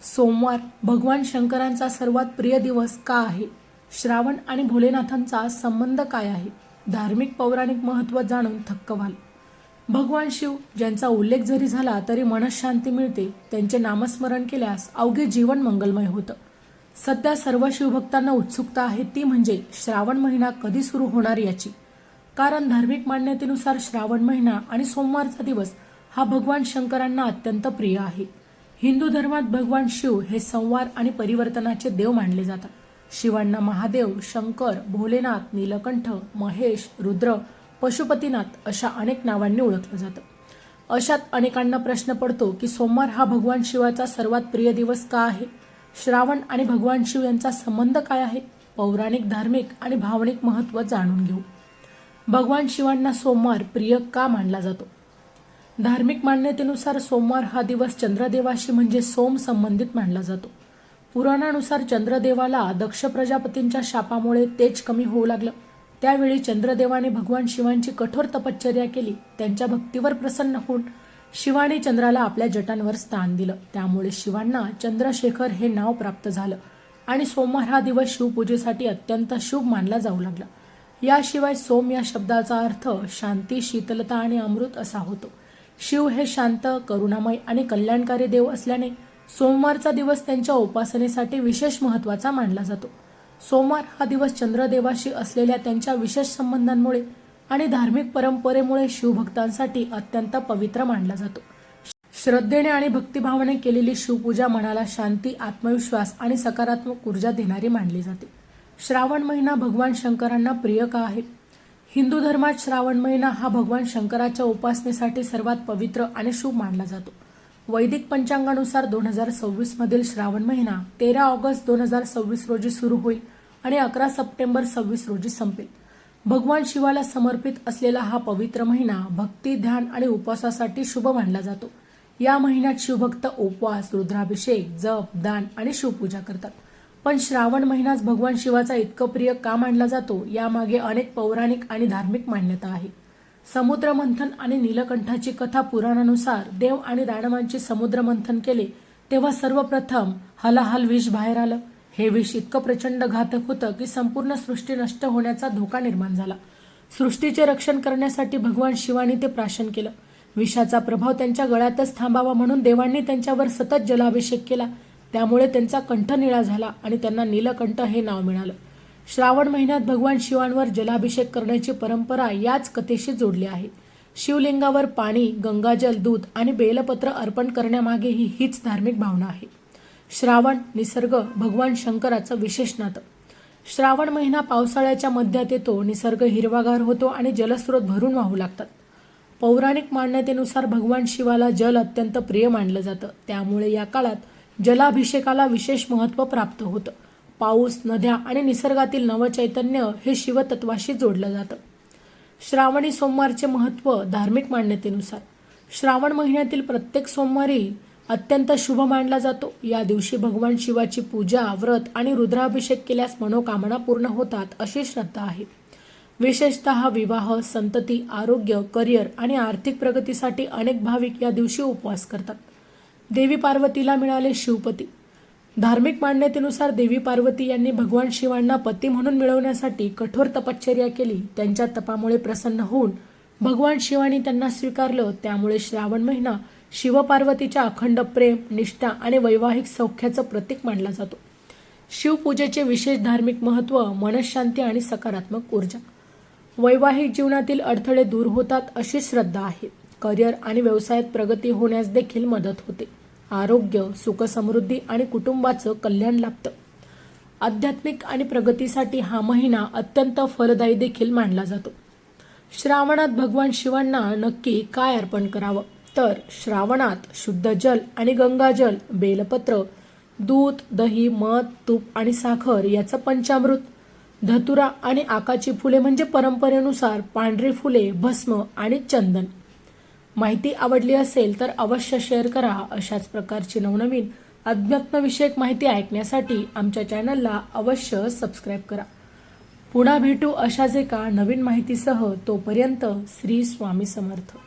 सोमवार भगवान शंकरांचा सर्वात प्रिय दिवस का आहे? श्रावण आणि भोलेनाथांचा संबंध काय आहे? धार्मिक पौराणिक महत्त्व जाणून थक्क व्हाल. भगवान शिव ज्यांचा उल्लेख जरी झाला तरी मनःशांती मिळते, त्यांचे नामस्मरण केल्यास अवघे जीवन मंगलमय होतं. सध्या सर्व शिवभक्तांना उत्सुकता आहे ती म्हणजे श्रावण महिना कधी सुरू होणार याची. कारण धार्मिक मान्यतेनुसार श्रावण महिना आणि सोमवारचा दिवस हा भगवान शंकरांना अत्यंत प्रिय आहे. हिंदू धर्मात भगवान शिव हे संवार आणि परिवर्तनाचे देव मानले जातात. शिवांना महादेव, शंकर, भोलेनाथ, नीलकंठ, महेश, रुद्र, पशुपतीनाथ अशा अनेक नावांनी ओळखलं जातं. अशात अनेकांना प्रश्न पडतो की सोमवार हा भगवान शिवाचा सर्वात प्रिय दिवस का आहे? श्रावण आणि भगवान शिव यांचा संबंध काय आहे? पौराणिक, धार्मिक आणि भावनिक महत्त्व जाणून घेऊ. भगवान शिवांना सोमवार प्रिय का मानला जातो? धार्मिक मान्यतेनुसार सोमवार हा दिवस चंद्रदेवाशी म्हणजे सोम संबंधित मानला जातो. पुराणानुसार चंद्रदेवाला दक्ष प्रजापतींच्या शापामुळे तेज कमी होऊ लागलं. त्यावेळी चंद्रदेवाने भगवान शिवांची कठोर तपश्चर्या केली. त्यांच्या भक्तीवर प्रसन्न होऊन शिवाने चंद्राला आपल्या जटांवर स्थान दिलं. त्यामुळे शिवांना चंद्रशेखर हे नाव प्राप्त झालं आणि सोमवार हा दिवस शिवपूजेसाठी अत्यंत शुभ मानला जाऊ लागला. याशिवाय सोम या शब्दाचा अर्थ शांती, शीतलता आणि अमृत असा होतो. शिव हे शांत, करुणामय आणि कल्याणकारी देव असल्याने सोमवारचा दिवस त्यांच्या उपासनेसाठी विशेष महत्त्वाचा मानला जातो. सोमवार हा दिवस चंद्रदेवाशी असलेल्या त्यांच्या विशेष संबंधांमुळे आणि धार्मिक परंपरेमुळे शिवभक्तांसाठी अत्यंत पवित्र मानला जातो. श्रद्धेने आणि भक्तिभावाने केलेली शिवपूजा मनाला शांती, आत्मविश्वास आणि सकारात्मक ऊर्जा देणारी मानली जाते. श्रावण महिना भगवान शंकरांना प्रिय का आहे? हिंदू धर्मात श्रावण महिना हा भगवान शंकराच्या उपासनेसाठी सर्वात पवित्र आणि शुभ मानला जातो. वैदिक पंचांगानुसार 2026 मधील श्रावण महिना 13 ऑगस्ट 2026 रोजी सुरू होईल आणि 11 सप्टेंबर 26 रोजी संपेल. भगवान शिवाला समर्पित असलेला हा पवित्र महिना भक्ती, ध्यान आणि उपवासासाठी शुभ मानला जातो. या महिन्यात शिवभक्त उपवास, रुद्राभिषेक, जप, दान आणि शिवपूजा करतात. पण श्रावण महिनाच भगवान शिवाचा इतकं प्रिय का मानला जातो यामागे अनेक पौराणिक आणि धार्मिक मान्यता आहे. समुद्र मंथन आणि नीलकंठाची कथा पुराणानुसार देव आणि दानवांची समुद्र मंथन केले तेव्हा सर्वप्रथम हलाहल विष बाहेर आलं. हे विष इतकं प्रचंड घातक होतं की संपूर्ण सृष्टी नष्ट होण्याचा धोका निर्माण झाला. सृष्टीचे रक्षण करण्यासाठी भगवान शिवाने ते प्राशन केलं. विषाचा प्रभाव त्यांच्या गळ्यातच थांबावा म्हणून देवांनी त्यांच्यावर सतत जलाभिषेक केला. त्यामुळे त्यांचा कंठ निळा झाला आणि त्यांना नीलकंठ हे नाव मिळालं. श्रावण महिन्यात भगवान शिवांवर जलाभिषेक करण्याची परंपरा याच कथेशी जोडली आहे. शिवलिंगावर पाणी, गंगाजल, दूध आणि बेलपत्र अर्पण करण्यामागे हीच धार्मिक भावना आहे. श्रावण, निसर्ग, भगवान शंकराचं विशेष नातं. श्रावण महिना पावसाळ्याच्या मध्यात येतो. निसर्ग हिरवागार होतो आणि जलस्रोत भरून वाहू लागतात. पौराणिक मान्यतेनुसार भगवान शिवाला जल अत्यंत प्रिय मानलं जातं. त्यामुळे या काळात जलाभिषेकाला विशेष महत्त्व प्राप्त होतं. पाऊस, नद्या आणि निसर्गातील नवचैतन्य हे शिवतत्वाशी जोडलं जातं. श्रावणी सोमवारचे महत्त्व. धार्मिक मान्यतेनुसार श्रावण महिन्यातील प्रत्येक सोमवारी अत्यंत शुभ मानला जातो. या दिवशी भगवान शिवाची पूजा, व्रत आणि रुद्राभिषेक केल्यास मनोकामना पूर्ण होतात अशी श्रद्धा आहे. विशेषतः विवाह, संतती, आरोग्य, करिअर आणि आर्थिक प्रगतीसाठी अनेक भाविक या दिवशी उपवास करतात. देवी पार्वतीला मिळाले शिवपती. धार्मिक मान्यतेनुसार देवी पार्वती यांनी भगवान शिवांना पती म्हणून मिळवण्यासाठी कठोर तपश्चर्या केली. त्यांच्या तपामुळे प्रसन्न होऊन भगवान शिवांनी त्यांना स्वीकारलं. त्यामुळे श्रावण महिना शिवपार्वतीच्या अखंड प्रेम, निष्ठा आणि वैवाहिक सौख्याचं प्रतीक मानला जातो. शिवपूजेचे विशेष धार्मिक महत्त्व. मनःशांती आणि सकारात्मक ऊर्जा. वैवाहिक जीवनातील अडथळे दूर होतात अशी श्रद्धा आहे. करिअर आणि व्यवसायात प्रगती होण्यास देखील मदत होते. आरोग्य, सुख, समृद्धी आणि कुटुंबाचं कल्याण लाभतं. आध्यात्मिक आणि प्रगतीसाठी हा महिना अत्यंत फलदायी देखील मानला जातो. श्रावणात भगवान शिवांना नक्की काय अर्पण करावं? तर श्रावणात शुद्ध जल आणि गंगाजल, बेलपत्र, दूध, दही, मध, तूप आणि साखर याचं पंचामृत, धतुरा आणि आकाची फुले म्हणजे परंपरेनुसार पांढरी फुले, भस्म आणि चंदन. माहिती आवडली असेल तर अवश्य शेअर करा. अशाच प्रकारची नवनवीन अध्यात्मविषयक माहिती ऐकण्यासाठी आमच्या चॅनलला अवश्य सबस्क्राईब करा. पुन्हा भेटू अशाच एका नवीन माहितीसह. तोपर्यंत श्री स्वामी समर्थ.